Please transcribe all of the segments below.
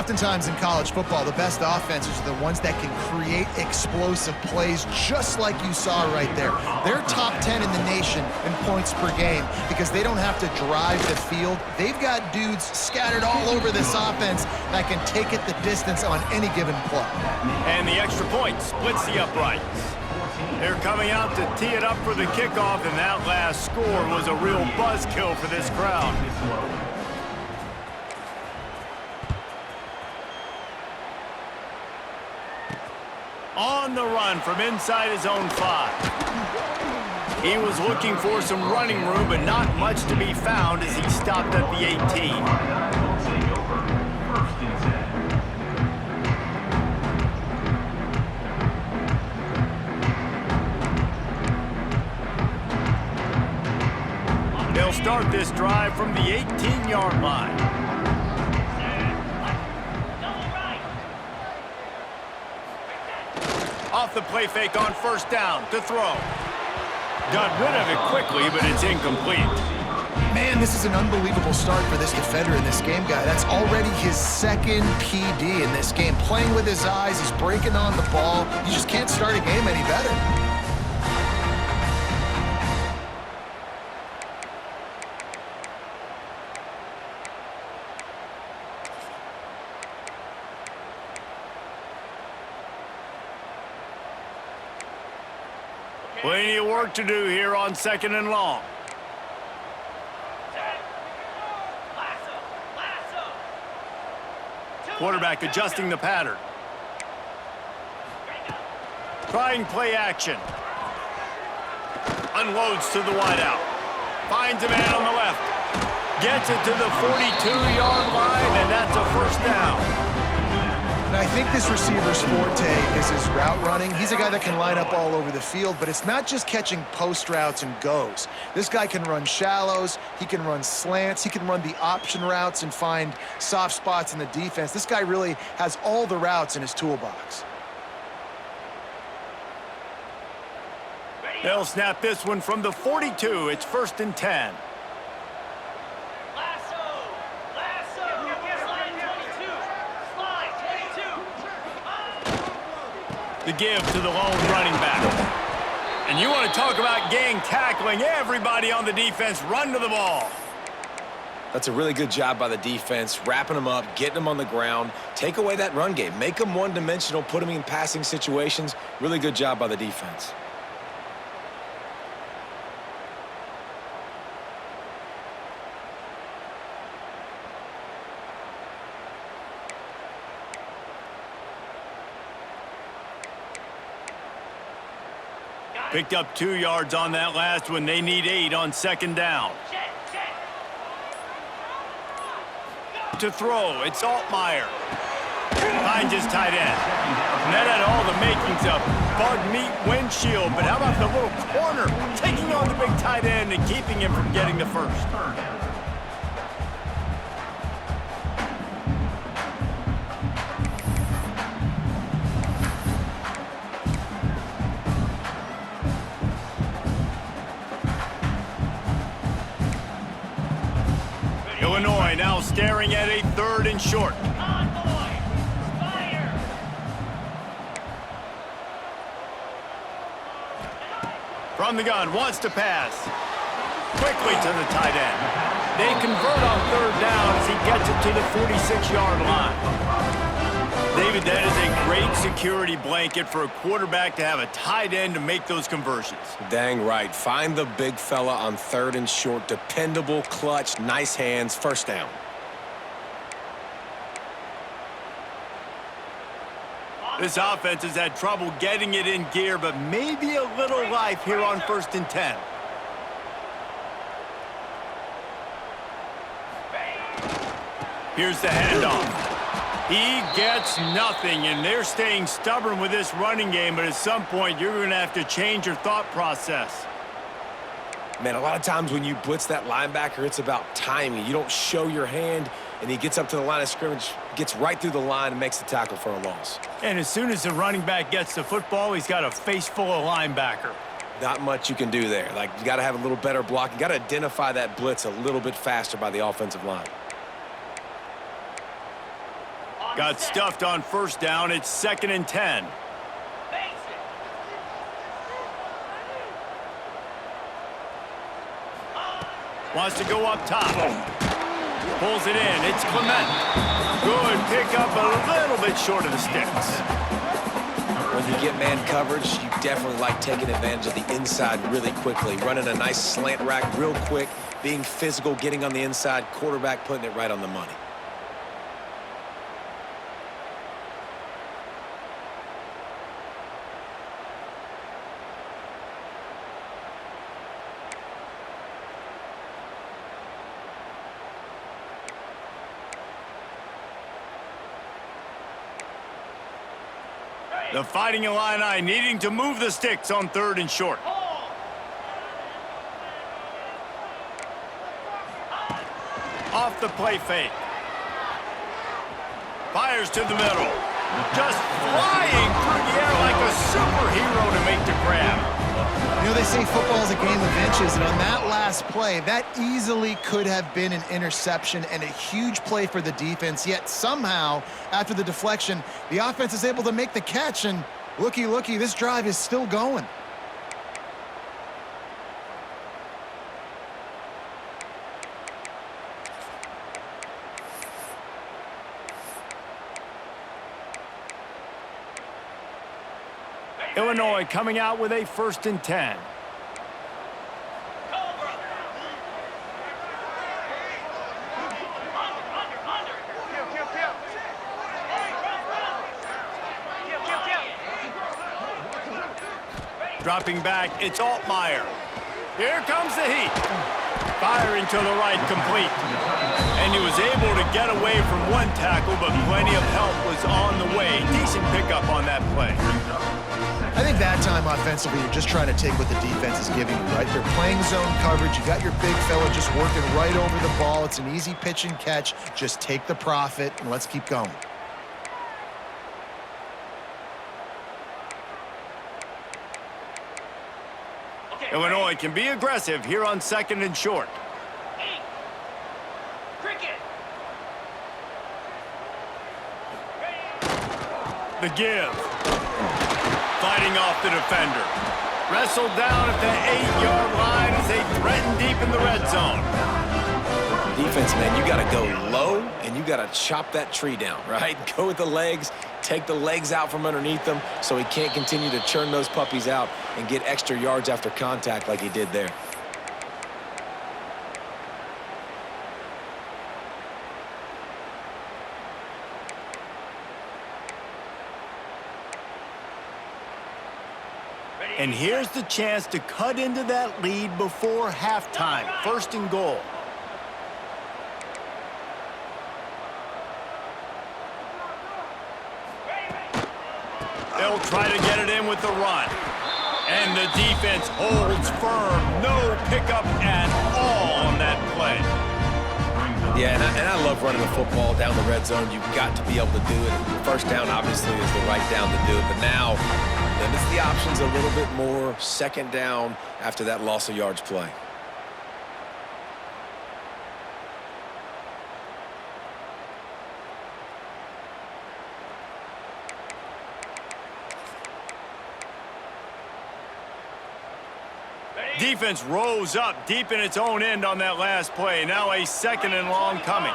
Oftentimes in college football, the best offenses are the ones that can create explosive plays, just like you saw right there. They're top 10 in the nation in points per game because they don't have to drive the field. They've got dudes scattered all over this offense that can take it the distance on any given play. And the extra point splits the uprights. They're coming out to tee it up for the kickoff, and that last score was a real buzzkill for this crowd. On the run from inside his own 5. He was looking for some running room, but not much to be found as he stopped at the 18. They'll start this drive from the 18-yard line. Off the play fake on first down to throw. Got rid of it quickly, but it's incomplete. Man, this is an unbelievable start for this defender in this game, guy. That's already his second PD in this game. Playing with his eyes, he's breaking on the ball. You just can't start a game any better. Plenty of work to do here on 2nd and long. Quarterback adjusting the pattern. Trying play action. Unloads to the wideout. Finds a man on the left. Gets it to the 42-yard line, and that's a first down. And I think this receiver's forte is his route running. He's a guy that can line up all over the field, but it's not just catching post routes and goes. This guy can run shallows, he can run slants, he can run the option routes and find soft spots in the defense. This guy really has all the routes in his toolbox. They'll snap this one from the 42. It's 1st and 10. The give to the lone running back. And you want to talk about gang tackling. Everybody on the defense run to the ball. That's a really good job by the defense, wrapping them up, getting them on the ground. Take away that run game. Make them one-dimensional, put them in passing situations. Really good job by the defense. Picked up 2 yards on that last one. They need 8 on 2nd down. To throw, it's Altmaier. Finds his tight end. And that had all the makings of bug meat windshield. But how about the little corner taking on the big tight end and keeping him from getting the first? Illinois now staring at a 3rd and short. From the gun, wants to pass. Quickly to the tight end. They convert on 3rd down as he gets it to the 46-yard line. David, that is a great security blanket for a quarterback to have a tight end to make those conversions. Dang right. Find the big fella on 3rd and short. Dependable, clutch, nice hands, first down. This offense has had trouble getting it in gear, but maybe a little life here on 1st and 10. Here's the handoff. He gets nothing, and they're staying stubborn with this running game, but at some point, you're going to have to change your thought process. Man, a lot of times when you blitz that linebacker, it's about timing. You don't show your hand, and he gets up to the line of scrimmage, gets right through the line, and makes the tackle for a loss. And as soon as the running back gets the football, he's got a face full of linebacker. Not much you can do there. Like, you got to have a little better block. You got to identify that blitz a little bit faster by the offensive line. Got stuffed on first down. It's 2nd and 10. Wants to go up top. Pulls it in. It's Clement. Good pickup, a little bit short of the sticks. When you get man coverage, you definitely like taking advantage of the inside really quickly. Running a nice slant rack real quick, being physical, getting on the inside, quarterback putting it right on the money. The Fighting Illini needing to move the sticks on 3rd and short. Off the play fake. Fires to the middle. Just flying through the air like a superhero to make the grab. You know, they say football is a game of inches, and on that last play, that easily could have been an interception and a huge play for the defense, yet somehow, after the deflection, the offense is able to make the catch, and looky, this drive is still going. Illinois coming out with a 1st and 10. Dropping back, it's Altmaier. Here comes the heat. Firing to the right, complete. And he was able to get away from one tackle, but plenty of help was on the way. Decent pickup on that play. I think that time offensively, you're just trying to take what the defense is giving you, right? They're playing zone coverage. You got your big fella just working right over the ball. It's an easy pitch and catch. Just take the profit, and let's keep going. Illinois can be aggressive here on 2nd and short. The give. Fighting off the defender. Wrestled down at the 8-yard line as they threaten deep in the red zone. Defense, man, you got to go low, and you got to chop that tree down, right? Go with the legs, take the legs out from underneath them so he can't continue to churn those puppies out and get extra yards after contact like he did there. And here's the chance to cut into that lead before halftime. 1st and goal. They'll try to get it in with the run. And the defense holds firm. No pickup at all on that play. Yeah, and I love running the football down the red zone. You've got to be able to do it. First down, obviously, is the right down to do it. But now, limits the options a little bit more. 2nd down after that loss of yards play. Defense rose up deep in its own end on that last play. Now a 2nd and long coming.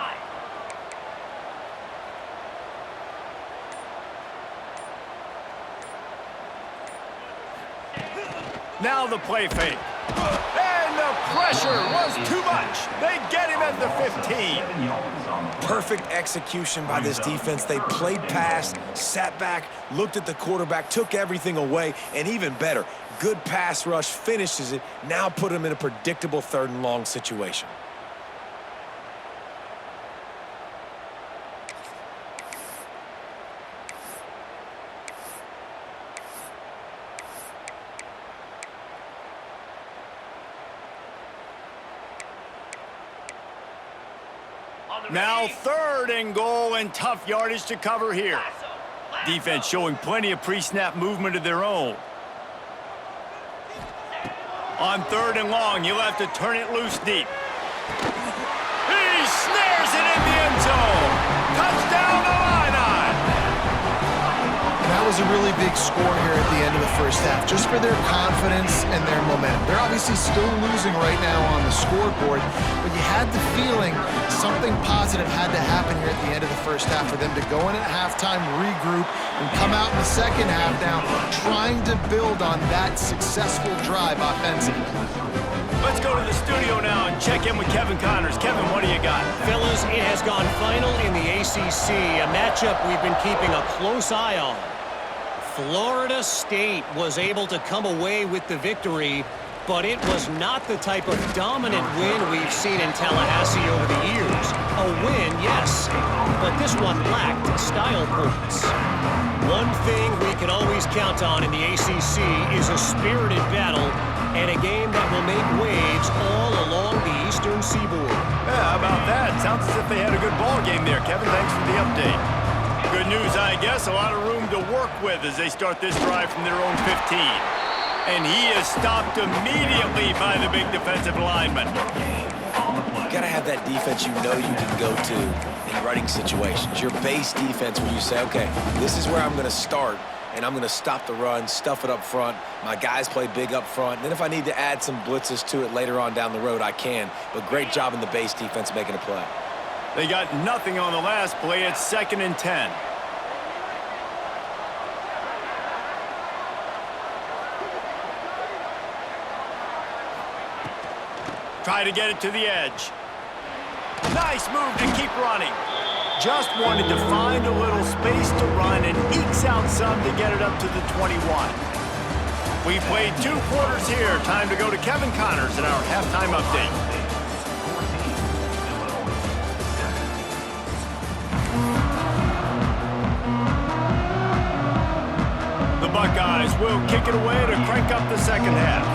Now the play fake. And the pressure was too much. They get him at the 15. Perfect execution by this defense. They played pass, sat back, looked at the quarterback, took everything away, and even better, good pass rush, finishes it, now put him in a predictable 3rd and long situation. Now 3rd and goal and tough yardage to cover here. Defense showing plenty of pre-snap movement of their own. On 3rd and long, you'll have to turn it loose deep. He snares it in the end zone. Touchdown, Illini! was a really big score here at the end of the first half, just for their confidence and their momentum. They're obviously still losing right now on the scoreboard, but you had the feeling something positive had to happen here at the end of the first half for them to go in at halftime, regroup, and come out in the second half now trying to build on that successful drive offensively. Let's go to the studio now and check in with Kevin Connors. Kevin, what do you got? Fellas, it has gone final in the ACC, a matchup we've been keeping a close eye on. Florida State was able to come away with the victory, but it was not the type of dominant win we've seen in Tallahassee over the years. A win, yes, but this one lacked style points. One thing we can always count on in the ACC is a spirited battle and a game that will make waves all along the Eastern Seaboard. Yeah, how about that? Sounds as if they had a good ball game there. Kevin, thanks for the update. Good news, I guess. A lot of room to work with as they start this drive from their own 15. And he is stopped immediately by the big defensive lineman. You got to have that defense you know you can go to in running situations. Your base defense where you say, okay, this is where I'm going to start, and I'm going to stop the run, stuff it up front. My guys play big up front. And then if I need to add some blitzes to it later on down the road, I can. But great job in the base defense making a play. They got nothing on the last play. It's 2nd and 10. Try to get it to the edge. Nice move to keep running. Just wanted to find a little space to run and ekes out some to get it up to the 21. We played 2 quarters here. Time to go to Kevin Connors in our halftime update. The Buckeyes will kick it away to crank up the second half.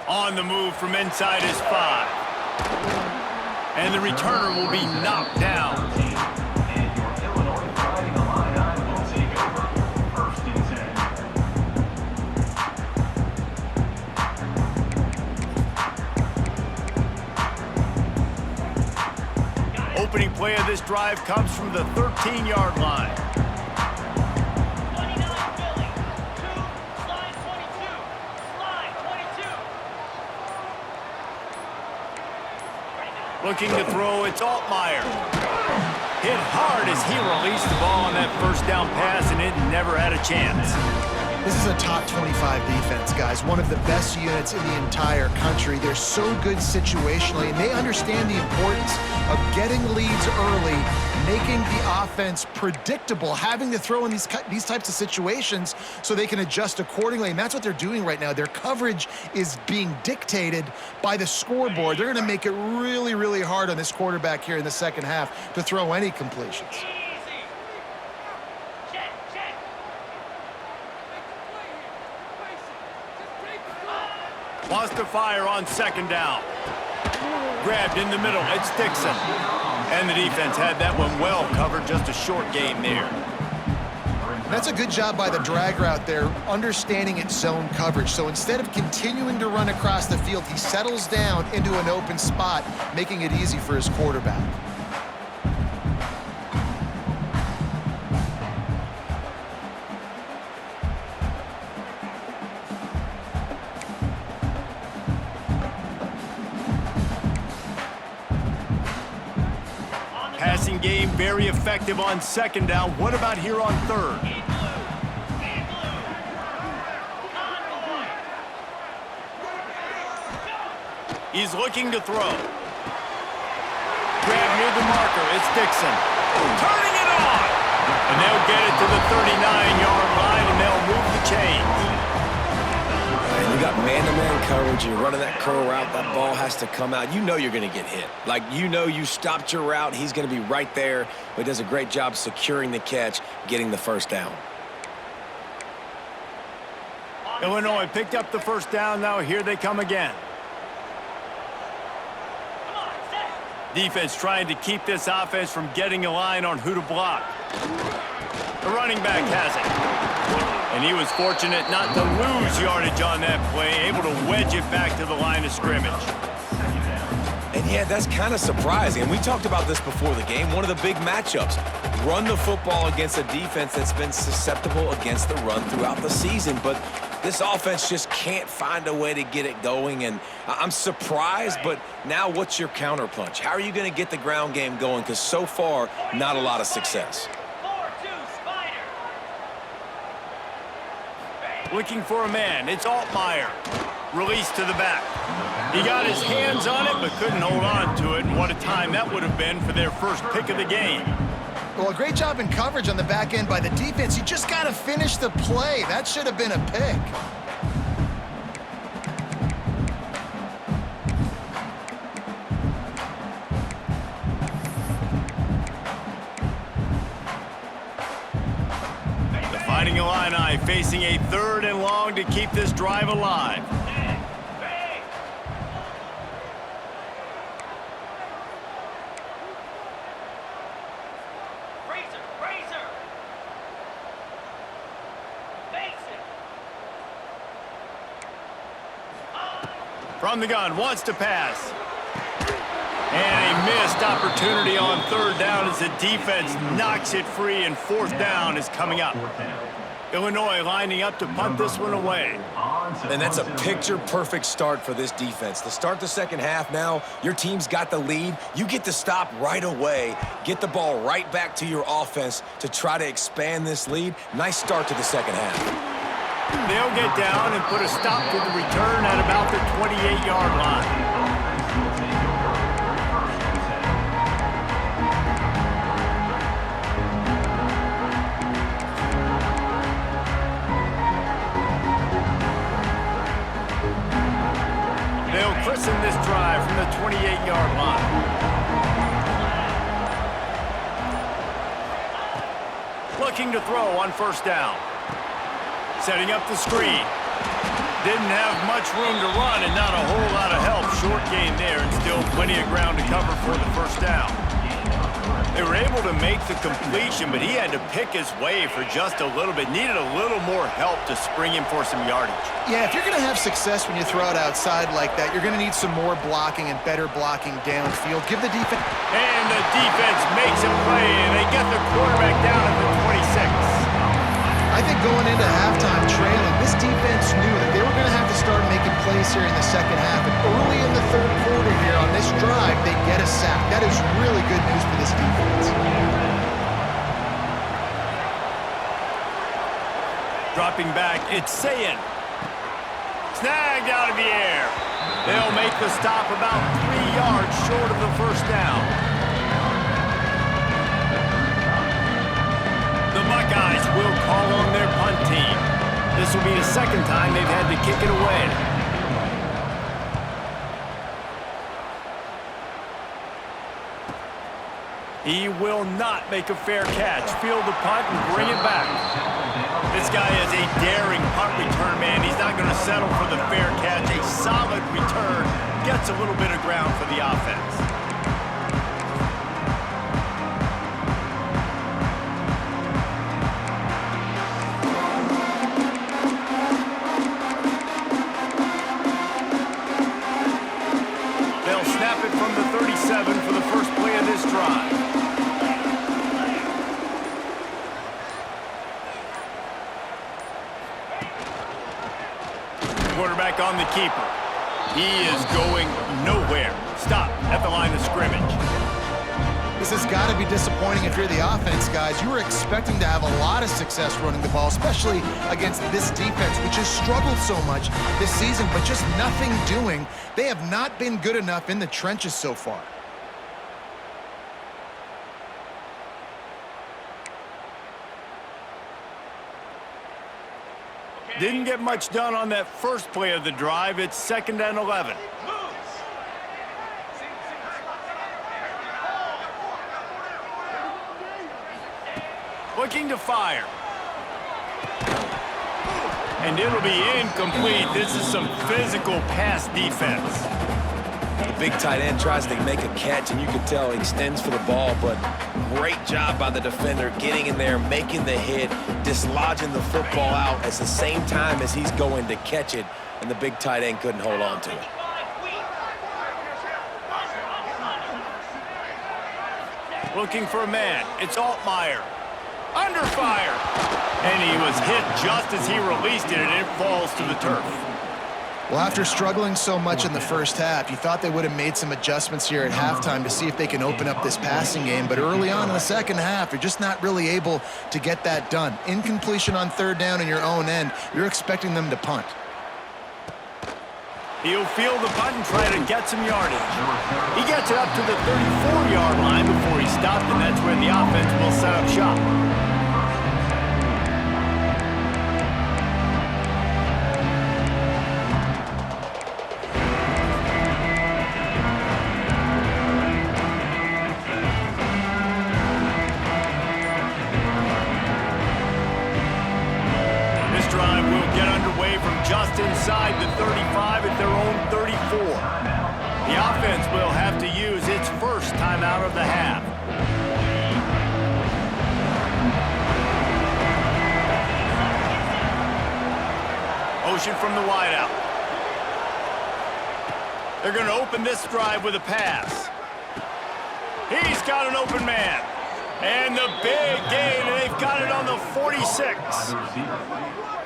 On the move from inside his 5. And the returner will be knocked down. Opening play of this drive comes from the 13-yard line. Looking to throw, it's Altmaier. Hit hard as he released the ball on that first down pass, and it never had a chance. This is a top 25 defense, guys. One of the best units in the entire country. They're so good situationally, and they understand the importance of getting leads early, making the offense predictable, having to throw in these types of situations so they can adjust accordingly. And that's what they're doing right now. Their coverage is being dictated by the scoreboard. They're going to make it really, really hard on this quarterback here in the second half to throw any completions. Wants to fire on 2nd down. Grabbed in the middle, it's Dixon. And the defense had that one well covered, just a short gain there. That's a good job by the drag route there, understanding its zone coverage. So instead of continuing to run across the field, he settles down into an open spot, making it easy for his quarterback. Passing game very effective on 2nd down. What about here on 3rd? He's looking to throw. Grab near the marker. It's Dixon. Turning it on. And they'll get it to the 39-yard line, and they'll move the chains. And you got man-to-man coverage. You're running that curl route. That ball has to come out. You know you're going to get hit. Like, you know you stopped your route. He's going to be right there. But he does a great job securing the catch, getting the first down. Illinois picked up the first down. Now here they come again. Defense trying to keep this offense from getting a line on who to block. The running back has it. And he was fortunate not to lose yardage on that play, able to wedge it back to the line of scrimmage. And yeah, that's kind of surprising. And we talked about this before the game. One of the big matchups. Run the football against a defense that's been susceptible against the run throughout the season. But this offense just can't find a way to get it going. And I'm surprised, but now what's your counterpunch? How are you going to get the ground game going? Because so far, not a lot of success. Looking for a man. It's Altmaier. Release to the back. He got his hands on it, but couldn't hold on to it. And what a time that would have been for their first pick of the game. Well, a great job in coverage on the back end by the defense. You just got to finish the play. That should have been a pick. The Fighting Illini facing a 3rd and long to keep this drive alive. From the gun, wants to pass. And a missed opportunity on 3rd down as the defense knocks it free, and 4th down is coming up. Illinois lining up to punt this one away. And that's a picture-perfect start for this defense. To start the second half now, your team's got the lead. You get to stop right away, get the ball right back to your offense to try to expand this lead. Nice start to the second half. They'll get down and put a stop to the return at about the 28-yard line. They'll christen this drive from the 28-yard line. Looking to throw on 1st down. Setting up the screen. Didn't have much room to run and not a whole lot of help. Short gain there and still plenty of ground to cover for the 1st down. They were able to make the completion, but he had to pick his way for just a little bit. Needed a little more help to spring him for some yardage. Yeah, if you're going to have success when you throw it outside like that, you're going to need some more blocking and better blocking downfield. Give the defense... And the defense makes a play, and they get the quarterback down at the 26. I think going into halftime trailing, this defense knew that they were going to have to start making plays here in the second half. And early in the 3rd quarter here on this drive, they get a sack. That is really good news for this defense. Dropping back, it's Sayin. Snagged out of the air. They'll make the stop about 3 yards short of the 1st down. The Buckeyes will call on their punt team. This will be the 2nd time they've had to kick it away. He will not make a fair catch. Field the punt and bring it back. This guy is a daring punt return man. He's not going to settle for the fair catch. A solid return. Gets a little bit of ground for the offense. From the 37 for the first play of this drive. Quarterback on the keeper. He is going nowhere. Stop at the line of scrimmage. This has got to be disappointing if you're the offense, guys. You were expecting to have a lot of success running the ball, especially against this defense, which has struggled so much this season, but just nothing doing. They have not been good enough in the trenches so far. Didn't get much done on that first play of the drive. It's 2nd and 11. Looking to fire. And it'll be incomplete. This is some physical pass defense. The big tight end tries to make a catch, and you can tell he extends for the ball, but great job by the defender getting in there, making the hit, dislodging the football out at the same time as he's going to catch it, and the big tight end couldn't hold on to it. looking for a man. It's Altmaier. Under fire. And he was hit just as he released it, and it falls to the turf. Well, after struggling so much in the first half, you thought they would have made some adjustments here at halftime to see if they can open up this passing game. But early on in the second half, you're just not really able to get that done. Incompletion on third down in your own end, you're expecting them to punt. He'll field the punt and try to get some yardage. He gets it up to the 34-yard line before he stopped, and that's where the offense will set up shop. Just inside the 35 at their own 34. The offense will have to use its first timeout of the half. Motion from the wideout. They're going to open this drive with a pass. He's got an open man. And the big gain, and they've got it on the 46.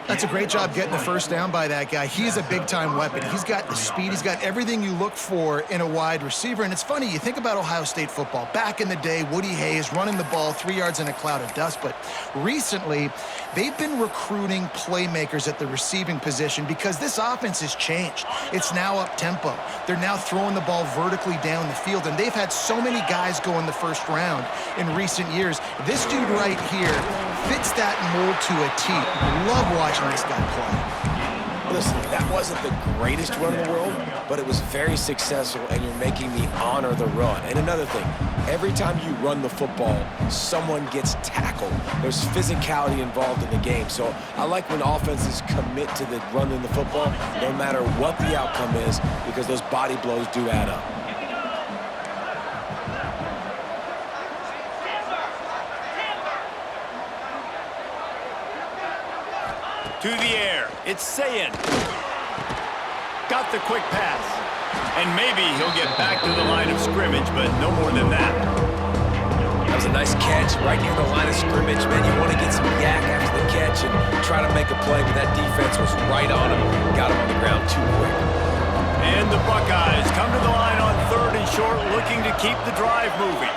That's a great job getting the first down by that guy. He is a big-time weapon. He's got the speed. He's got everything you look for in a wide receiver. And it's funny, you think about Ohio State football. Back in the day, Woody Hayes running the ball 3 yards in a cloud of dust. But recently, they've been recruiting playmakers at the receiving position because this offense has changed. It's now up-tempo. They're now throwing the ball vertically down the field. And they've had so many guys go in the first round in recent years. This dude right here fits that mold to a T. Love watching this guy play. Listen, that wasn't the greatest run in the world, but it was very successful, and you're making me honor the run. And another thing, every time you run the football, someone gets tackled. There's physicality involved in the game. So I like when offenses commit to the running the football, no matter what the outcome is, because those body blows do add up. To the air, it's Sayin. Got the quick pass. And maybe he'll get back to the line of scrimmage, but no more than that. That was a nice catch right near the line of scrimmage. Man, you want to get some yak after the catch and try to make a play, but that defense was right on him. Got him on the ground too quick. And the Buckeyes come to the line on third and short, looking to keep the drive moving.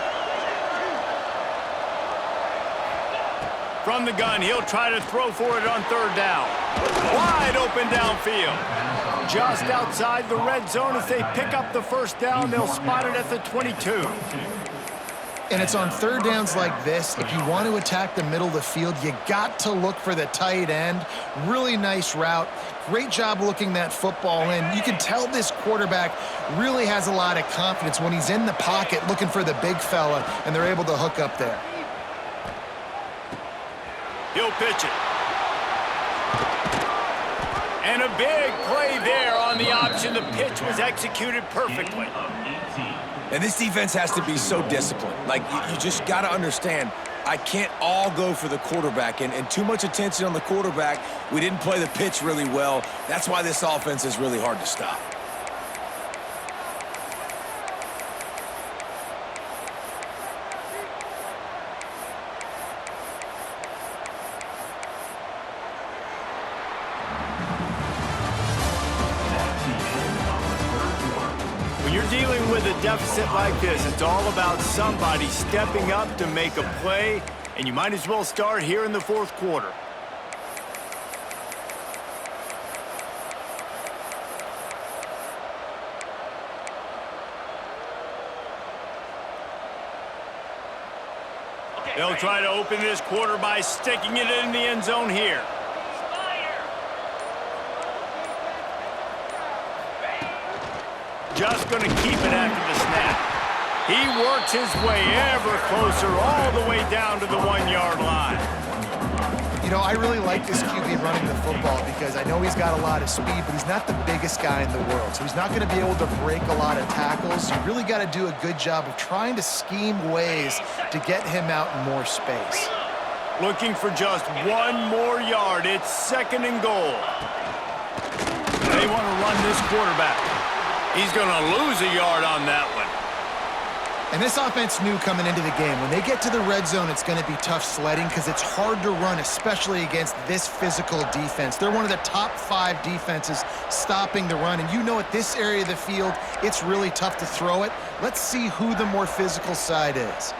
From the gun, he'll try to throw for it on third down. Wide open downfield. Just outside the red zone. As they pick up the first down, they'll spot it at the 22. And it's on third downs like this. If you want to attack the middle of the field, you got to look for the tight end. Really nice route. Great job looking that football in. You can tell this quarterback really has a lot of confidence when he's in the pocket looking for the big fella, and they're able to hook up there. He'll pitch it. And a big play there on the option. The pitch was executed perfectly. And this defense has to be so disciplined. Like, you just got to understand, I can't all go for the quarterback. And too much attention on the quarterback. We didn't play the pitch really well. That's why this offense is really hard to stop. When you're dealing with a deficit like this, it's all about somebody stepping up to make a play, and you might as well start here in the fourth quarter. They'll try to open this quarter by sticking it in the end zone here. Just going to keep it after the snap. He works his way ever closer all the way down to the 1-yard line. You know, I really like this QB running the football because I know he's got a lot of speed, but he's not the biggest guy in the world. So he's not going to be able to break a lot of tackles. You really got to do a good job of trying to scheme ways to get him out in more space. Looking for just one more yard. It's second and goal. They want to run this quarterback. He's going to lose a yard on that one. And this offense knew coming into the game, when they get to the red zone, it's going to be tough sledding because it's hard to run, especially against this physical defense. They're one of the top 5 defenses stopping the run. And you know at this area of the field, it's really tough to throw it. Let's see who the more physical side is.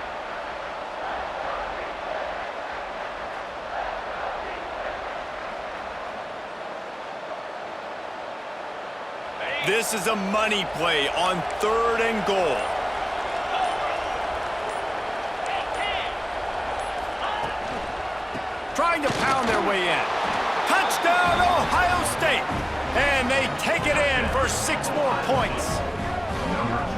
This is a money play on 3rd and goal. Trying to pound their way in. Touchdown, Ohio State! And they take it in for 6 more points.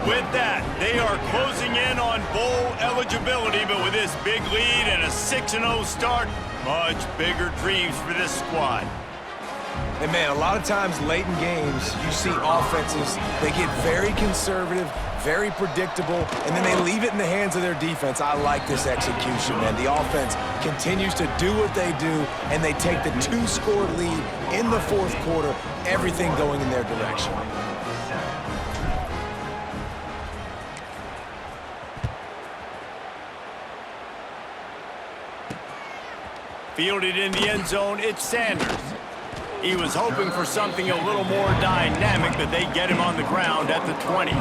With that, they are closing in on bowl eligibility, but with this big lead and a 6-0 start, much bigger dreams for this squad. And man, a lot of times late in games, you see offenses, they get very conservative, very predictable, and then they leave it in the hands of their defense. I like this execution, man. The offense continues to do what they do, and they take the 2-score lead in the 4th quarter, everything going in their direction. Fielded in the end zone, it's Sanders. He was hoping for something a little more dynamic, but they get him on the ground at the 20.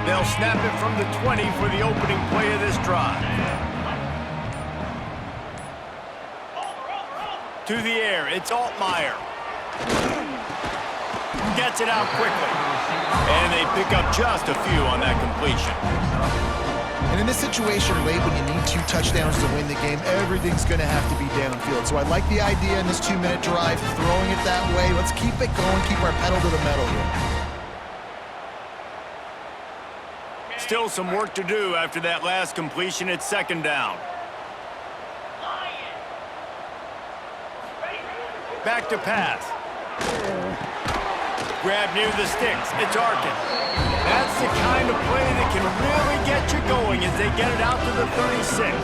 They'll snap it from the 20 for the opening play of this drive. To the air, it's Altmaier. Gets it out quickly. And they pick up just a few on that completion. And in this situation late when you need 2 touchdowns to win the game, everything's going to have to be downfield. So I like the idea in this 2-minute drive, throwing it that way. Let's keep it going, keep our pedal to the metal here. Still some work to do after that last completion at 2nd down. Back to pass. Grab near the sticks. It's Arkin. That's the kind of play that can really get you going as they get it out to the 36.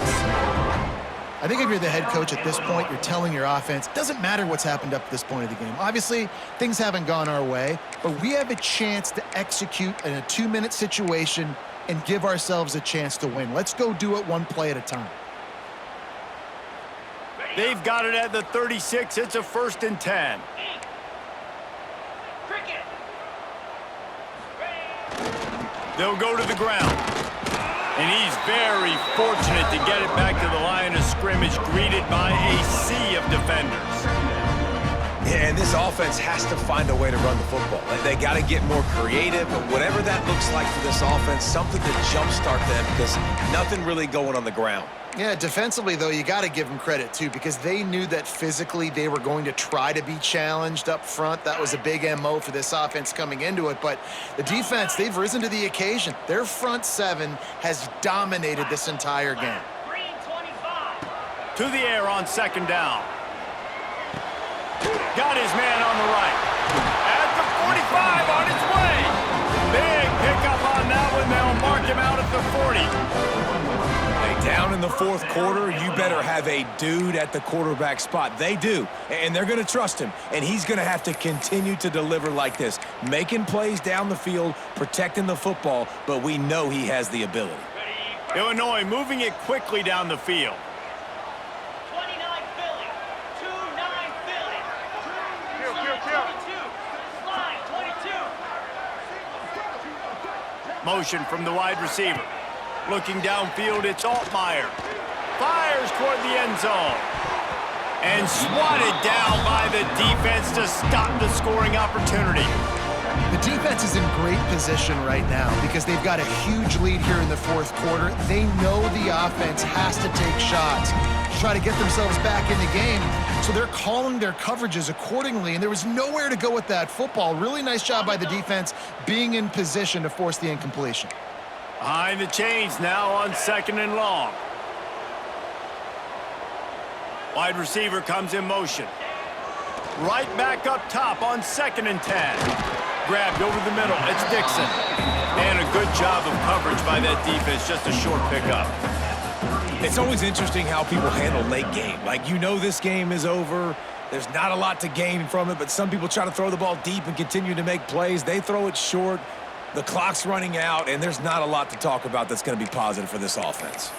I think if you're the head coach at this point, you're telling your offense, it doesn't matter what's happened up to this point of the game. Obviously, things haven't gone our way, but we have a chance to execute in a 2-minute situation and give ourselves a chance to win. Let's go do it 1 play at a time. They've got it at the 36. It's a 1st and 10. They'll go to the ground. And he's very fortunate to get it back to the line of scrimmage, greeted by a sea of defenders. Yeah, and this offense has to find a way to run the football. They got to get more creative, but whatever that looks like for this offense, something to jumpstart them because nothing really going on the ground. Yeah, defensively, though, you got to give them credit, too, because they knew that physically they were going to try to be challenged up front. That was a big MO for this offense coming into it. But the defense, they've risen to the occasion. Their front 7 has dominated this entire game. To the air on 2nd down. Got his man on the right. At the 45, on his way. Big pickup on that one. They'll mark him out at the 40. Down in the 4th quarter, you better have a dude at the quarterback spot. They do, and they're going to trust him, and he's going to have to continue to deliver like this, making plays down the field, protecting the football, but we know he has the ability. Illinois moving it quickly down the field. 29 Philly, 2-9 Philly, 22, line 22. Motion from the wide receiver. Looking downfield, it's Altmaier. Fires toward the end zone. And swatted down by the defense to stop the scoring opportunity. The defense is in great position right now because they've got a huge lead here in the 4th quarter. They know the offense has to take shots to try to get themselves back in the game. So they're calling their coverages accordingly, and there was nowhere to go with that football. Really nice job by the defense being in position to force the incompletion. Behind the chains now on 2nd and long. Wide receiver comes in motion. Right back up top on 2nd and 10. Grabbed over the middle. It's Dixon. And a good job of coverage by that defense. Just a short pickup. It's always interesting how people handle late game. Like, you know this game is over. There's not a lot to gain from it, but some people try to throw the ball deep and continue to make plays. They throw it short. The clock's running out, and there's not a lot to talk about that's going to be positive for this offense.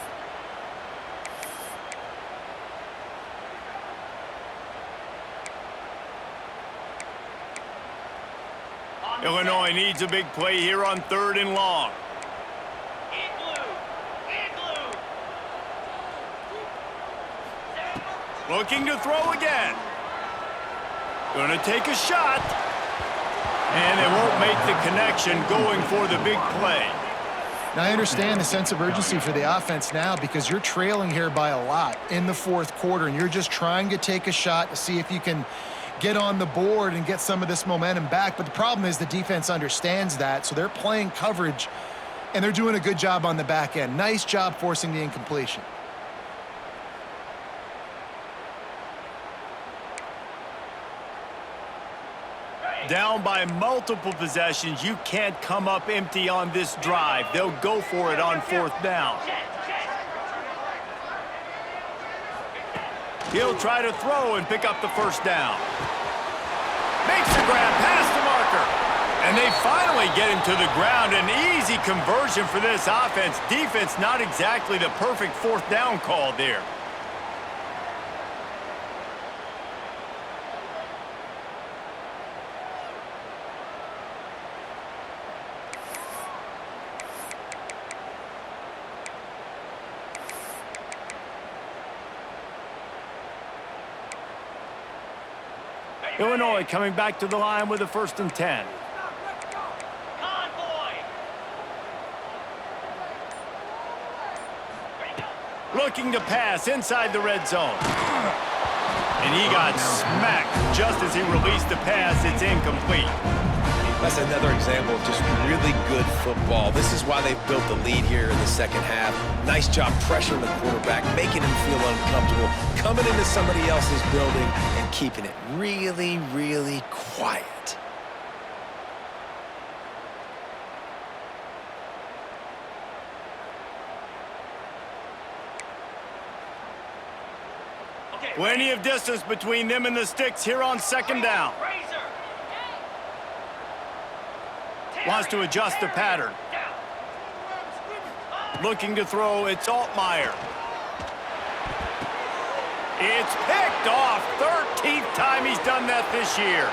Illinois needs a big play here on 3rd and long. Looking to throw again. Going to take a shot. And they won't make the connection going for the big play. Now, I understand the sense of urgency for the offense now because you're trailing here by a lot in the 4th quarter, and you're just trying to take a shot to see if you can get on the board and get some of this momentum back. But the problem is the defense understands that, so they're playing coverage, and they're doing a good job on the back end. Nice job forcing the incompletion. Down by multiple possessions, you can't come up empty on this drive. They'll go for it on 4th down. He'll try to throw and pick up the 1st down. Makes the grab past the marker. And they finally get him to the ground. An easy conversion for this offense. Defense not exactly the perfect 4th down call there. Illinois coming back to the line with a 1st and 10. Looking to pass inside the red zone. And he got smacked just as he released the pass. It's incomplete. That's another example of just really good football. This is why they've built the lead here in the 2nd half. Nice job pressuring the quarterback, making him feel uncomfortable, coming into somebody else's building and keeping it really, really quiet. Plenty of distance between them and the sticks here on 2nd down. Wants to adjust the pattern. Looking to throw, it's Altmaier. It's picked off. 13th time he's done that this year.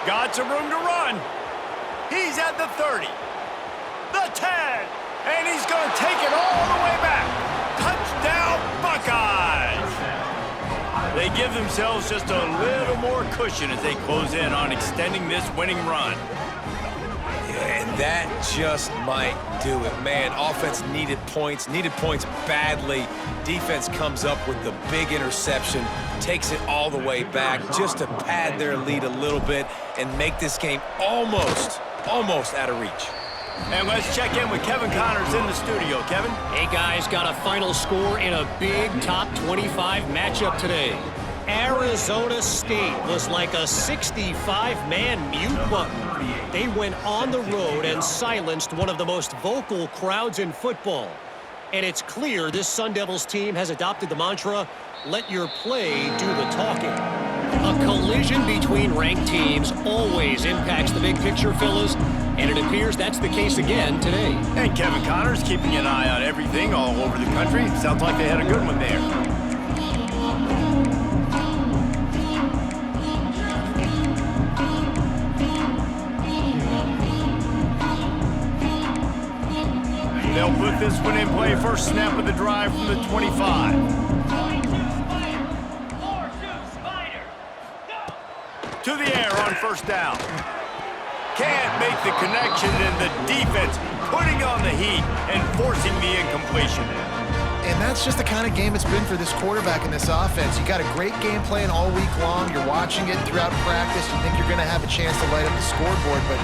Got some room to run. He's at the 30. The 10. And he's going to take it all the way back. Touchdown, Buckeyes. They give themselves just a little more cushion as they close in on extending this winning run. And that just might do it. Man, offense needed points badly. Defense comes up with the big interception, takes it all the way back just to pad their lead a little bit and make this game almost out of reach. And let's check in with Kevin Connors in the studio. Kevin? Hey, guys, got a final score in a big top 25 matchup today. Arizona State was like a 65-man mute button. They went on the road and silenced one of the most vocal crowds in football. And it's clear this Sun Devils team has adopted the mantra, let your play do the talking. A collision between ranked teams always impacts the big picture, fellas, and it appears that's the case again today. And Kevin Connors keeping an eye on everything all over the country. Sounds like they had a good one there. They'll put this one in play. First snap of the drive from the 25. To the air on 1st down. Can't make the connection, and the defense putting on the heat and forcing the incompletion. And that's just the kind of game it's been for this quarterback in this offense. You got a great game plan all week long. You're watching it throughout practice. You think you're going to have a chance to light up the scoreboard, but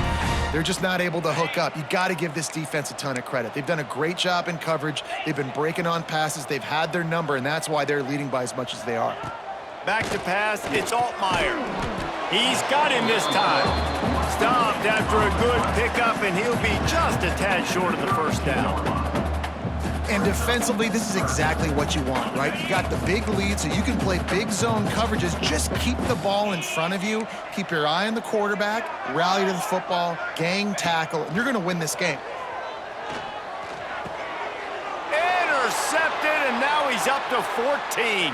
they're just not able to hook up. You got to give this defense a ton of credit. They've done a great job in coverage. They've been breaking on passes. They've had their number, and that's why they're leading by as much as they are. Back to pass, it's Altmaier. He's got him this time. Stopped after a good pickup, and he'll be just a tad short of the first down. And defensively, this is exactly what you want, right? You got the big lead, so you can play big zone coverages. Just keep the ball in front of you. Keep your eye on the quarterback, rally to the football, gang tackle, and you're going to win this game. Intercepted, and now he's up to 14.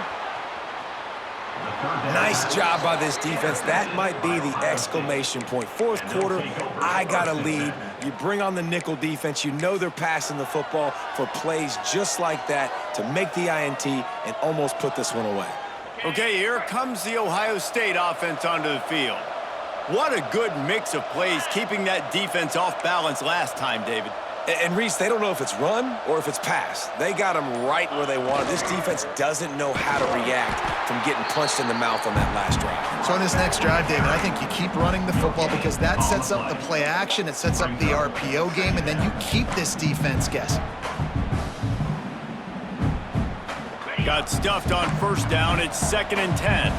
Nice job by this defense. That might be the exclamation point. Fourth quarter, I got a lead. You bring on the nickel defense. You know they're passing the football for plays just like that to make the INT and almost put this one away. Okay, here comes the Ohio State offense onto the field. What a good mix of plays, keeping that defense off balance last time, David. And Reese, they don't know if it's run or if it's pass. They got them right where they want it. This defense doesn't know how to react from getting punched in the mouth on that last drive. So on this next drive, David, I think you keep running the football because that sets up the play action, it sets up the RPO game, and then you keep this defense guessing. Got stuffed on first down. It's 2nd and 10.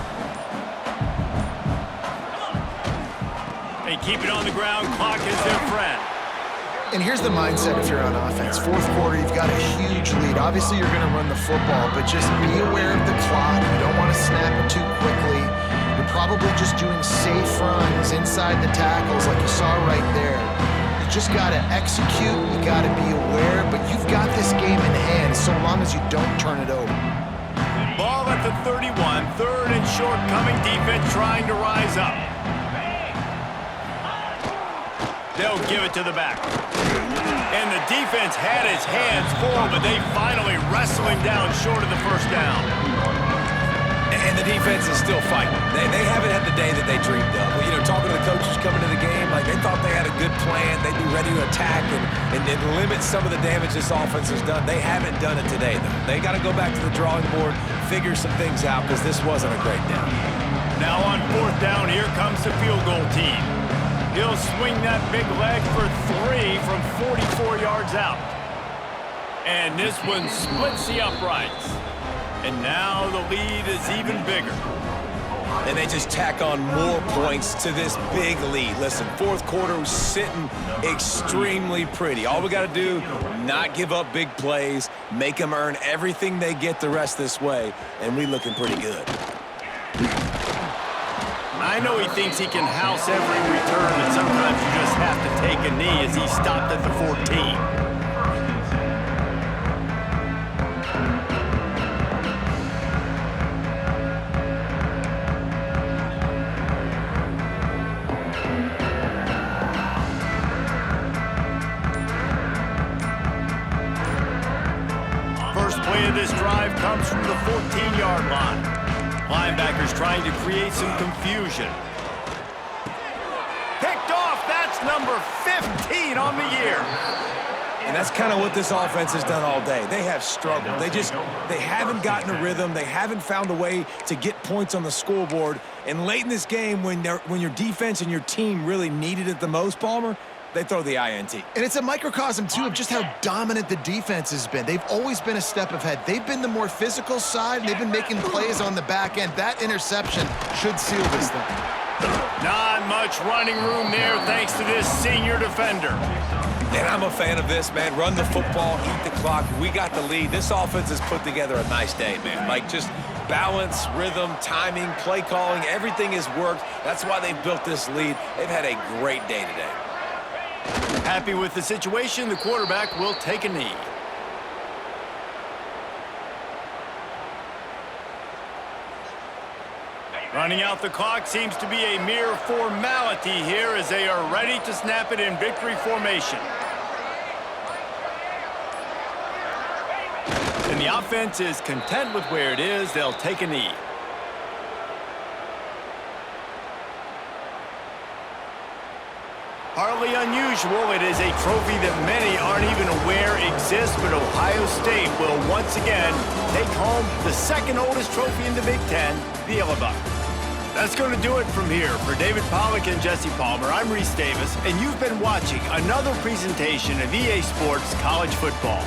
They keep it on the ground. Clock is their friend. And here's the mindset if you're on offense. Fourth quarter, you've got a huge lead. Obviously, you're going to run the football, but just be aware of the clock. You don't want to snap it too quickly. You're probably just doing safe runs inside the tackles like you saw right there. You just got to execute. You got to be aware, but you've got this game in hand so long as you don't turn it over. Ball at the 31. 3rd and short, coming defense trying to rise up. They'll give it to the back. And the defense had his hands full, but they finally wrestle him down short of the first down. And the defense is still fighting. They haven't had the day that they dreamed of. Well, you know, talking to the coaches coming to the game, like they thought they had a good plan. They'd be ready to attack and limit some of the damage this offense has done. They haven't done it today, though. They got to go back to the drawing board, figure some things out, because this wasn't a great down. Now on 4th down, here comes the field goal team. He'll swing that big leg for 3 from 44 yards out. And this one splits the uprights. And now the lead is even bigger. And they just tack on more points to this big lead. Listen, fourth quarter was sitting extremely pretty. All we got to do, not give up big plays, make them earn everything they get the rest this way, and we looking pretty good. I know he thinks he can house every return, but sometimes you just have to take a knee as he stopped at the 14. First play of this drive comes from the 14-yard line. Linebackers trying to create some confusion. Picked off, that's number 15 on the year. And that's kind of what this offense has done all day. They have struggled. They haven't gotten a rhythm. They haven't found a way to get points on the scoreboard. And late in this game, when your defense and your team really needed it the most, Palmer, they throw the INT. And it's a microcosm, too, of just how dominant the defense has been. They've always been a step ahead. They've been the more physical side, and they've been making plays on the back end. That interception should seal this thing. Not much running room there thanks to this senior defender. And I'm a fan of this, man. Run the football, eat the clock. We got the lead. This offense has put together a nice day, man. Like, just balance, rhythm, timing, play calling, everything has worked. That's why they've built this lead. They've had a great day today. Happy with the situation, the quarterback will take a knee. Running out the clock seems to be a mere formality here as they are ready to snap it in victory formation. And the offense is content with where it is. They'll take a knee. Hardly unusual. It is a trophy that many aren't even aware exists, but Ohio State will once again take home the second oldest trophy in the Big Ten, the Yellow Buck. That's going to do it from here. For David Pollack and Jesse Palmer, I'm Reese Davis, and you've been watching another presentation of EA Sports College Football.